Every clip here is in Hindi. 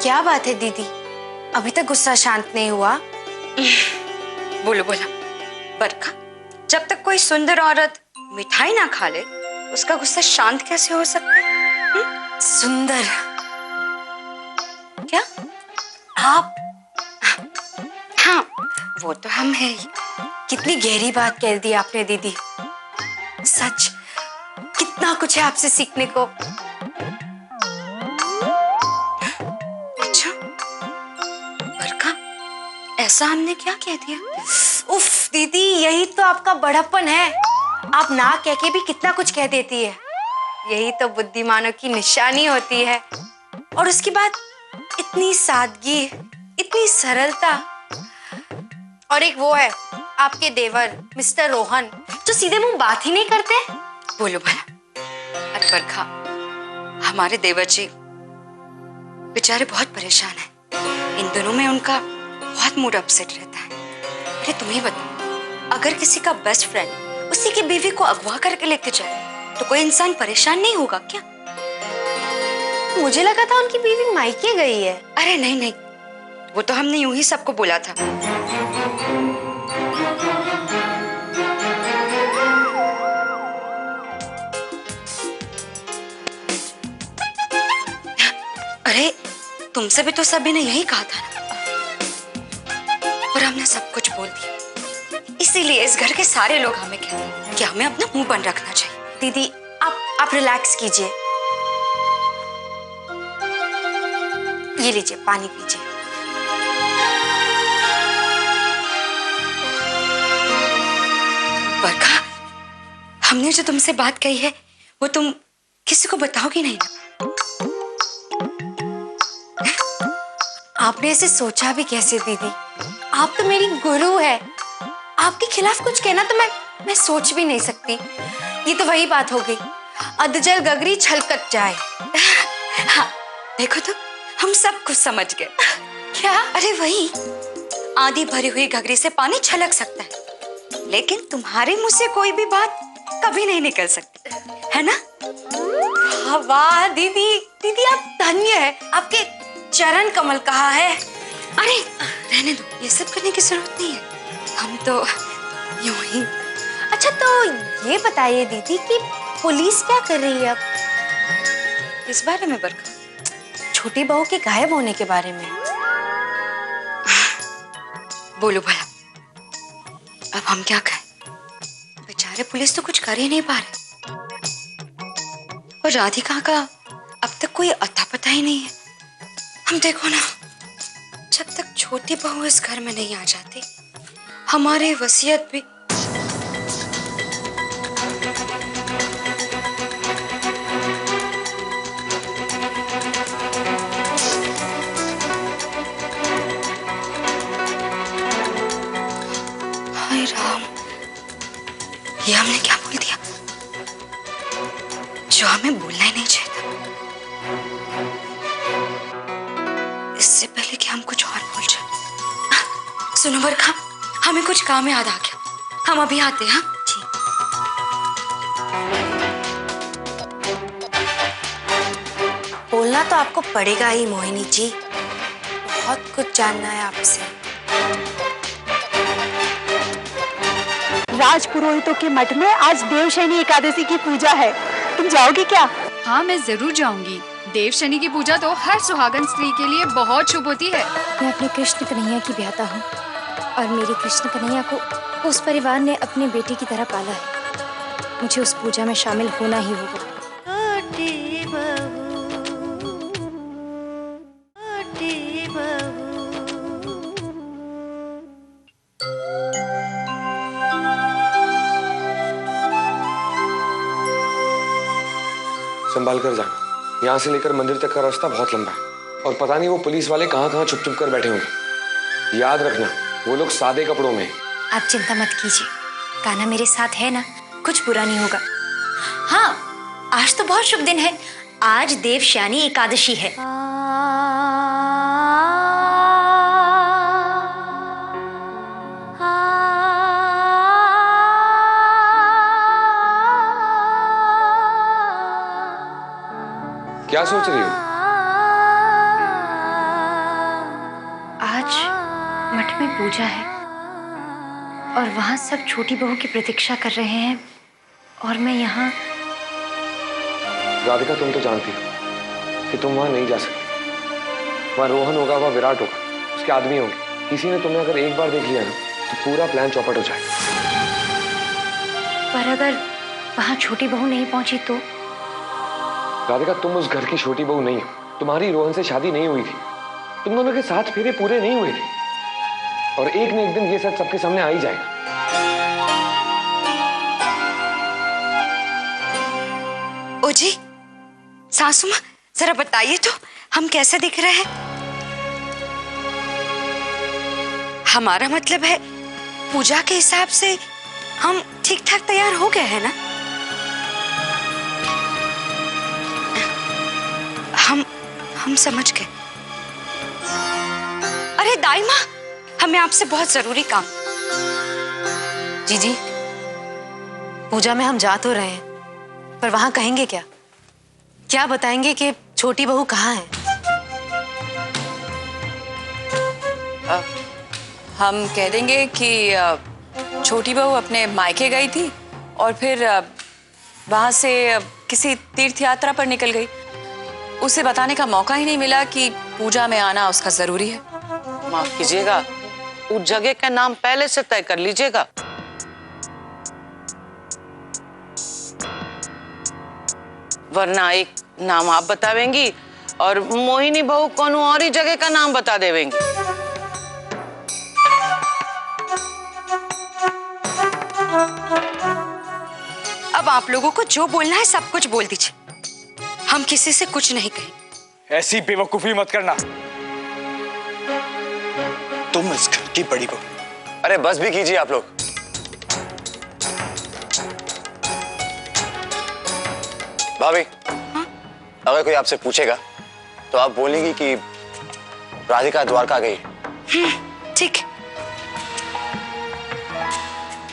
क्या बात है दीदी, अभी तक गुस्सा शांत नहीं हुआ? बोलो बोला बरखा, जब तक कोई सुंदर औरत मिठाई ना खा ले उसका गुस्सा शांत कैसे हो सकता है? सुंदर? क्या आप? हाँ, वो तो हम है ही। कितनी गहरी बात कह दी आपने दीदी। सच, कितना कुछ है आपसे सीखने को। अच्छा बरखा, ऐसा हमने क्या कह दिया? उफ दीदी, यही तो आपका बड़प्पन है। आप ना कह के भी कितना कुछ कह देती है। यही तो बुद्धिमानों की निशानी होती है। और उसके बाद इतनी सादगी, इतनी सरलता। और एक वो है आपके देवर मिस्टर रोहन, जो सीधे मुंह बात ही नहीं करते। बोलो भला। अरे बरखा, हमारे देवर जी बेचारे बहुत परेशान हैं। इन दिनों में उनका बहुत मूड अपसेट रहता है। अरे तुम ही बताओ, अगर किसी का बेस्ट फ्रेंड उसी की बीवी को अगवा करके लेके जाए तो कोई इंसान परेशान नहीं होगा क्या? मुझे लगा था उनकी बीवी मायके गई है। अरे नहीं नहीं, वो तो हमने यूं ही सबको बोला था। अरे तुमसे भी तो सभी ने यही कहा था ना, और हमने सब कुछ बोल दिया। इसीलिए इस घर के सारे लोग हमें कहते हैं कि हमें अपना मुंह बंद रखना चाहिए। दीदी आप रिलैक्स कीजिए। ये लीजिए, पानी पीजिए। बरखा, हमने जो तुमसे बात कही है वो तुम किसी को बताओगी नहीं ना? आपने ऐसे सोचा भी कैसे दीदी? आप तो मेरी गुरु है। आपके खिलाफ कुछ कहना तो मैं सोच भी नहीं सकती। ये तो वही बात हो गई, अधजल गगरी छलकत जाए। हाँ, देखो तो हम सब कुछ समझ गए। क्या? अरे वही, आधी भरी हुई घगरी से पानी छलक सकता है, लेकिन तुम्हारे मुंह से कोई भी बात कभी नहीं निकल सकती, है ना? वाह दीदी, दीदी आप धन्य है। आपके चरण कमल कहा है। अरे रहने दो, ये सब करने की जरूरत नहीं है। हम तो यूं ही। अच्छा तो ये बताइए दीदी कि पुलिस क्या कर रही है अब? इस बारे में बरखा? छोटी बहू के गायब होने के बारे में। बोलो भला, अब हम क्या कहें? बेचारे पुलिस तो कुछ कर ही नहीं पा रहे, और राधिका का अब तक कोई अता पता ही नहीं है। हम देखो ना, जब तक छोटी बहू इस घर में नहीं आ जाती, हमारी वसीयत भी। हाय राम, ये हमने क्या बोल दिया जो हमें बोलना ही नहीं चाहिए था? इससे पहले कि हम कुछ और बोल जाए। सुनो बरखा, हमें कुछ काम याद आ गया, हम अभी आते हैं। हाँ जी। बोलना तो आपको पड़ेगा ही मोहिनी जी, बहुत कुछ जानना है आपसे। राज पुरोहितों के मठ में आज देवशयनी एकादशी की पूजा है, तुम जाओगी क्या? हाँ मैं जरूर जाऊंगी। देवशनि की पूजा तो हर सुहागन स्त्री के लिए बहुत शुभ होती है। मैं अपने कृष्ण कन्हैया की ब्याता हूँ और मेरे कृष्ण कन्हैया को उस परिवार ने अपने बेटे की तरह पाला है। मुझे उस पूजा में शामिल होना ही होगा। संभाल कर जाना, यहाँ से लेकर मंदिर तक का रास्ता बहुत लंबा है और पता नहीं वो पुलिस वाले कहाँ कहाँ छुप छुप कर बैठे होंगे। याद रखना, वो लोग सादे कपड़ों में। आप चिंता मत कीजिए, कान्हा मेरे साथ है ना, कुछ बुरा नहीं होगा। हाँ, आज तो बहुत शुभ दिन है, आज देवशयनी एकादशी है। क्या सोच रही हो? पूजा है और वहां सब छोटी बहू की प्रतीक्षा कर रहे हैं और मैं यहाँ। राधिका, तुम तो जानती हो कि तुम वहां नहीं जा सकती। वहां रोहन होगा, वहां विराट होगा, उसके आदमी होंगे। किसी ने तुम्हें अगर एक बार देख लिया ना तो पूरा प्लान चौपट हो जाएगा। पर अगर वहां छोटी बहू नहीं पहुंची तो? राधिका, तुम उस घर की छोटी बहू नहीं हो। तुम्हारी रोहन से शादी नहीं हुई थी, तुम दोनों के 7 फेरे पूरे नहीं हुए थे, और एक न एक दिन ये सच सबके सामने आ ही जाएगा। ओ जी, सासू माँ, जरा बताइए तो हम कैसे दिख रहे हैं? हमारा मतलब है पूजा के हिसाब से हम ठीक ठाक तैयार हो गए हैं ना? हम समझ गए। अरे दाई माँ, हमें आपसे बहुत जरूरी काम। जीजी, पूजा में हम जा तो रहे हैं, पर वहां कहेंगे क्या? क्या बताएंगे कि छोटी बहू कहाँ है? हम कह देंगे कि छोटी बहू अपने मायके गई थी और फिर वहां से किसी तीर्थ यात्रा पर निकल गई। उसे बताने का मौका ही नहीं मिला कि पूजा में आना उसका जरूरी है। माफ कीजिएगा, उस जगह का नाम पहले से तय कर लीजिएगा। वरना एक नाम आप बतावेंगी और मोहिनी बहू कोनो और ही जगह का नाम बता देवेंगी। अब आप लोगों को जो बोलना है सब कुछ बोल दीजिए, हम किसी से कुछ नहीं कहेंगे। ऐसी बेवकूफी मत करना, तुम इस घर की बड़ी बहू। अरे बस भी कीजिए आप लोग। भाभी, अगर कोई आपसे पूछेगा तो आप बोलेंगी कि राधिका द्वारका गई। ठीक है,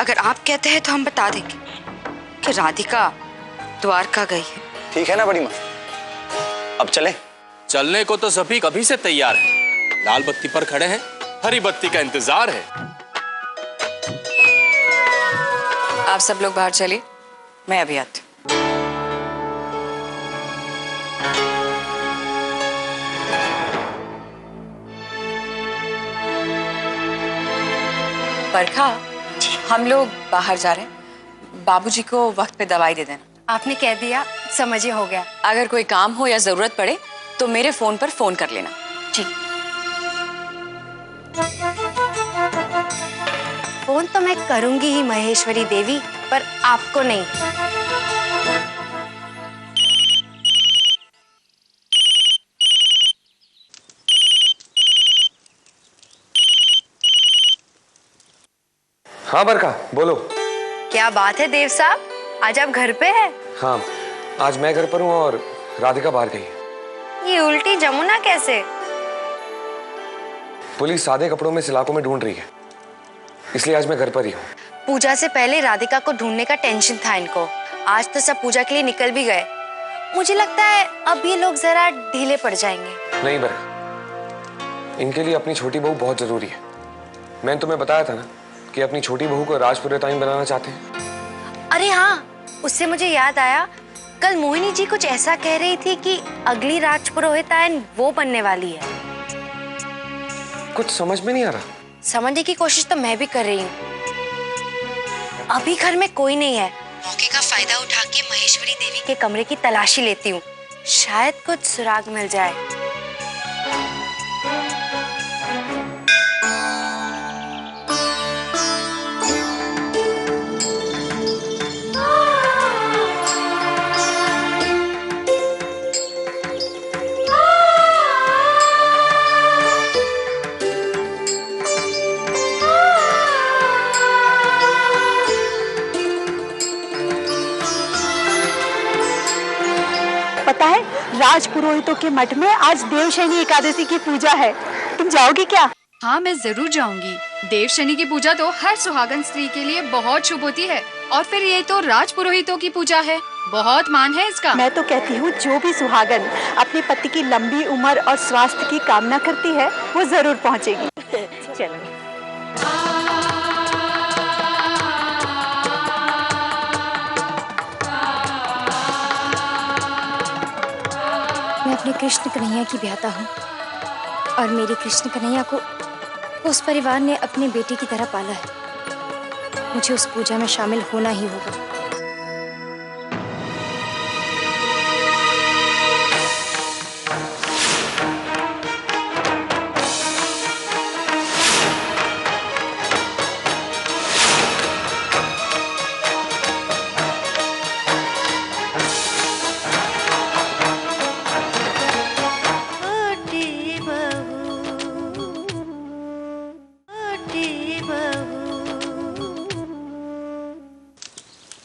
अगर आप कहते हैं तो हम बता देंगे कि राधिका द्वारका गई है। ठीक है ना बड़ी माँ? अब चलें? चलने को तो सभी कभी से तैयार हैं। लाल बत्ती पर खड़े हैं, हरी बत्ती का इंतजार है। आप सब लोग बाहर चलिए, मैं अभी आती हूँ। बरखा, हम लोग बाहर जा रहे हैं। बाबूजी को वक्त पे दवाई दे देना। आपने कह दिया, समझिए हो गया। अगर कोई काम हो या जरूरत पड़े तो मेरे फोन पर फोन कर लेना। जी। फोन तो मैं करूंगी ही महेश्वरी देवी, पर आपको नहीं। हाँ बरका, बोलो। क्या बात है देव साहब, आज आप घर पे हैं? हाँ, आज मैं घर पर हूँ और राधिका बाहर गई है। ये उल्टी जमुना कैसे? पुलिस सादे कपड़ों में सिलाकों में ढूंढ रही है, इसलिए आज मैं घर पर ही हूँ। पूजा से पहले राधिका को ढूंढने का टेंशन था इनको। आज तो सब पूजा के लिए निकल भी गए। मुझे लगता है अब ये लोग जरा ढीले पड़ जाएंगे। नहीं बरका, इनके लिए अपनी छोटी बहू बहुत जरूरी है। मैंने तुम्हें बताया था ना कि अपनी छोटी बहू को राजपुरोहिताइन बनाना चाहते हैं। अरे हाँ, उससे मुझे याद आया, कल मोहिनी जी कुछ ऐसा कह रही थी कि अगली राजपुरोहिताइन वो बनने वाली है। कुछ समझ में नहीं आ रहा। समझने की कोशिश तो मैं भी कर रही हूँ। अभी घर में कोई नहीं है, मौके का फायदा उठा के महेश्वरी देवी के कमरे की तलाशी लेती हूँ, शायद कुछ सुराग मिल जाए। पता है, राजपुरोहितों के मठ में आज देवशयनी एकादशी की पूजा है। तुम जाओगी क्या? हाँ, मैं जरूर जाऊंगी। देवशनि की पूजा तो हर सुहागन स्त्री के लिए बहुत शुभ होती है, और फिर ये तो राजपुरोहितों की पूजा है, बहुत मान है इसका। मैं तो कहती हूँ जो भी सुहागन अपने पति की लंबी उम्र और स्वास्थ्य की कामना करती है वो जरूर पहुँचेगी। चलो। मैं अपने कृष्ण कन्हैया की ब्याता हूँ और मेरी कृष्ण कन्हैया को उस परिवार ने अपने बेटे की तरह पाला है। मुझे उस पूजा में शामिल होना ही होगा।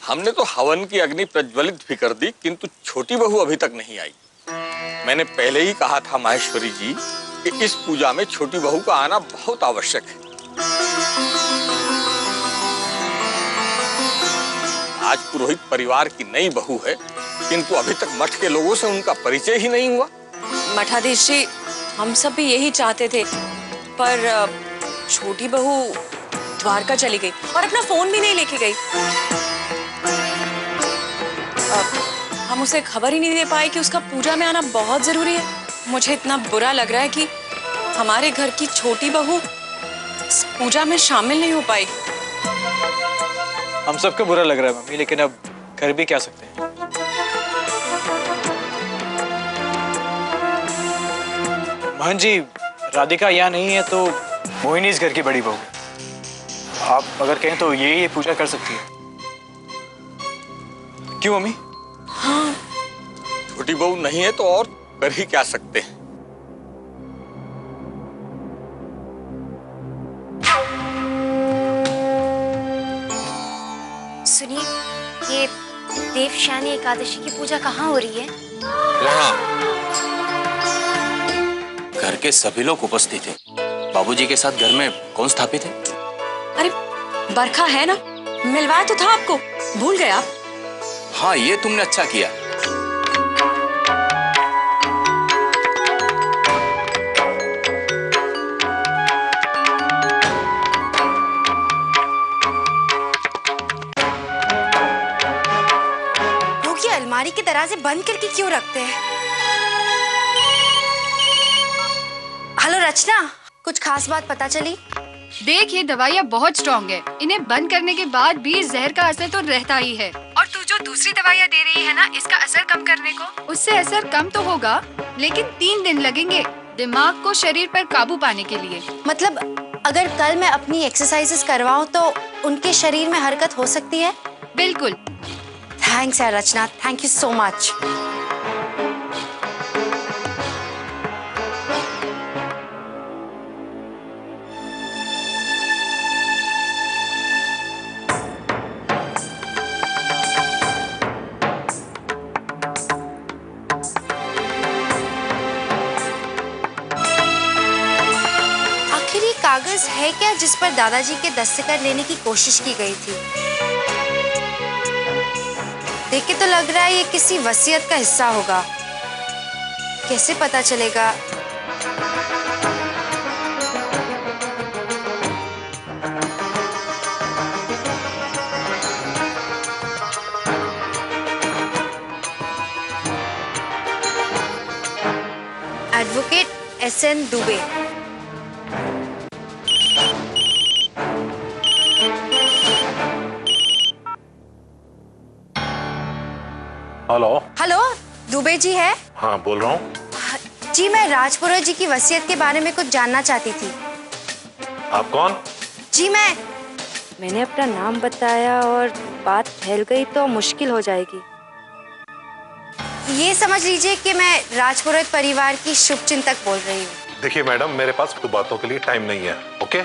हमने तो हवन की अग्नि प्रज्वलित भी कर दी, किंतु छोटी बहू अभी तक नहीं आई। मैंने पहले ही कहा था माहेश्वरी जी कि इस पूजा में छोटी बहू का आना बहुत आवश्यक है। आज पुरोहित परिवार की नई बहू है, किंतु अभी तक मठ के लोगों से उनका परिचय ही नहीं हुआ। मठाधीश जी, हम सब भी यही चाहते थे, पर छोटी बहू द्वारका चली गई और अपना फोन भी नहीं लेके गई। हम उसे खबर ही नहीं दे पाए कि उसका पूजा में आना बहुत जरूरी है। मुझे इतना बुरा लग रहा है कि हमारे घर की छोटी बहू इस पूजा में शामिल नहीं हो पाई। हम सबको बुरा लग रहा है मम्मी, लेकिन अब कर भी क्या सकते हैं। मोहन जी, राधिका यहाँ नहीं है तो मोहिनी इस घर की बड़ी बहू है। आप अगर कहें तो ये पूजा कर सकती है। क्यों मम्मी? हाँ, छोटी बहू नहीं है तो और कर ही क्या सकते हैं। सुनिए, ये देवशयनी एकादशी की पूजा कहाँ हो रही है? वहाँ घर के सभी लोग उपस्थित थे। बाबूजी के साथ घर में कौन स्थापित है? अरे बरखा है ना, मिलवाया तो था आपको, भूल गए आप? हाँ, ये तुमने अच्छा किया। लोग ये अलमारी के दरवाजे बंद करके क्यों रखते हैं? हेलो रचना, कुछ खास बात पता चली? देख, ये दवाइयाँ बहुत स्ट्रॉन्ग है। इन्हें बंद करने के बाद भी जहर का असर तो रहता ही है। और तू जो दूसरी दवाइयाँ दे रही है ना, इसका असर कम करने को, उससे असर कम तो होगा, लेकिन 3 दिन लगेंगे दिमाग को शरीर पर काबू पाने के लिए। मतलब अगर कल मैं अपनी एक्सरसाइजेस करवाऊँ तो उनके शरीर में हरकत हो सकती है? बिल्कुल। थैंक्स यार रचना, थैंक यू सो मच। कागज है क्या जिस पर दादाजी के दस्तखत लेने की कोशिश की गई थी? देख के तो लग रहा है ये किसी वसीयत का हिस्सा होगा। कैसे पता चलेगा? Advocate SN Dubey. Hello hello, Dubey ji है? हाँ, बोल रहा हूँ। जी, मैं राजपुरोहित जी की वसीयत के बारे में कुछ जानना चाहती थी। आप कौन? जी, मैंने अपना नाम बताया और बात फैल गई तो मुश्किल हो जाएगी। ये समझ लीजिए कि मैं राजपुरोहित परिवार की शुभचिंतक बोल रही हूँ। देखिए मैडम, मेरे पास तो बातों के लिए टाइम नहीं है। ओके?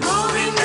गोविंद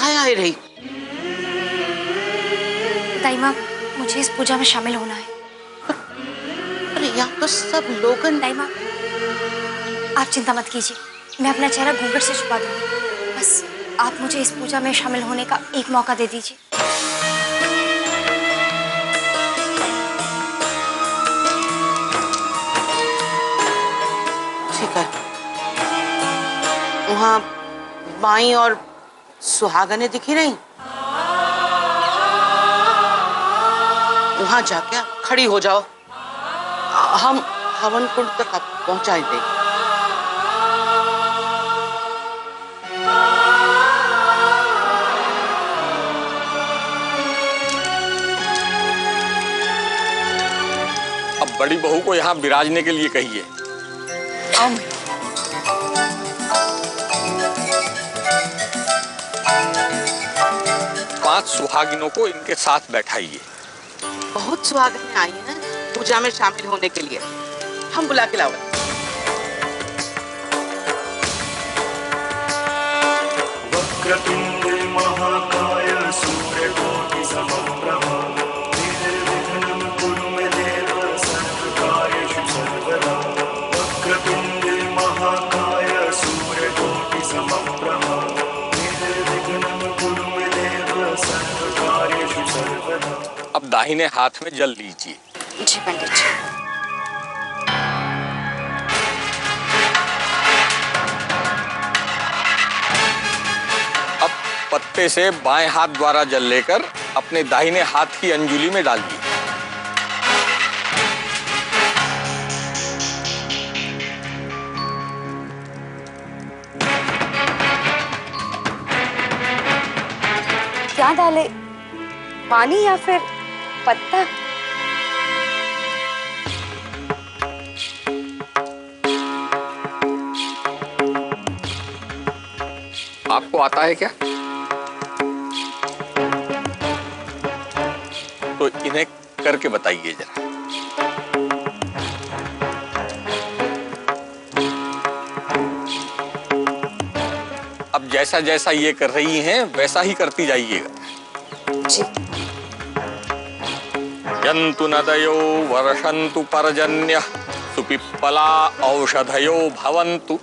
खाए आई रही? दाई माँ, मुझे इस पूजा में शामिल होना है। अरे यहाँ तो सब लोग। दाई माँ, आप चिंता मत कीजिए, मैं अपना चेहरा घूंघट से छुपा दूंगी। बस आप मुझे इस पूजा में शामिल होने का एक मौका दे दीजिए। ठीक है। वहाँ बाई और सुहागने दिखी नहीं? वहां जाके खड़ी हो जाओ, हम हवन कुंड तक पहुंचा देंगे। अब बड़ी बहू को यहाँ विराजने के लिए कहिए। आओ। 5 सुहागिनों को इनके साथ बैठाइए। बहुत सुहागिनें आई हैं पूजा में शामिल होने के लिए, हम बुला के लाओ। वक्रतुंड महाकाय सूर्यकोटि समप्रभ निर्विघ्नं कुरु मे देव सर्वकार्येषु सर्वदा। वक्रतुंड महाकाय सूर्यकोटि समप्रभ निर्विघ्नं कुरु मे देव सर्वकार्येषु सर्वदा। अब दाहिने हाथ में जल लीजिए। जी पंडित जी। अब पत्ते से बाएं हाथ द्वारा जल लेकर अपने दाहिने हाथ की अंजुली में डालिए। क्या डाले, पानी या फिर पत्ता? आपको आता है क्या? तो इन्हें करके बताइए जरा। अब जैसा जैसा ये कर रही हैं वैसा ही करती जाइएगा। जी। यन्तु नदयो वर्षन्तु पर्जन्यः सुपिप्पला औषधयो भवन्तु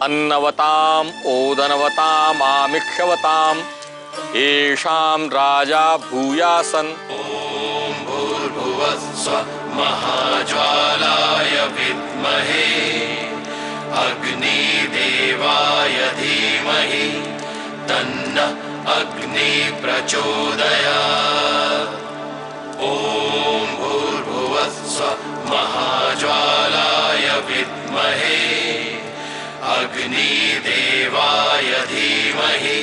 अन्नवताम् ओदनवताम् आमिक्षवताम् येषां राजा भूयासन्। ॐ भूर्भुवस्सुवः महाज्वालाय विद्महे अग्निदेवाय धीमहि तन्नः अग्निः प्रचोदयात्। ॐ भूर्भुवस्सुवः महाज्वालाय विद्महे अग्निदेवाय धीमहि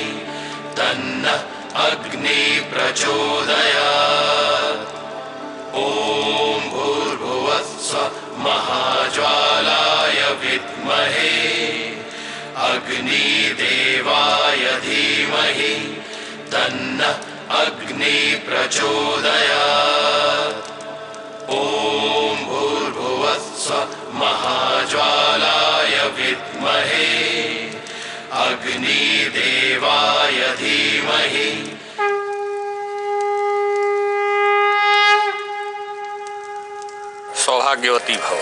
तन्नः अग्निः प्रचोदयात्। ॐ भूर्भुवस्सुवः महाज्वालाय विद्महे अग्निदेवाय धीमहि तन्नः अग्निः प्रचोदयात्। ॐ भूर्भुवस्सुवः महाज्वालाय विद्महे अग्निदेवाय धीमहि। सौभाग्यवती भव।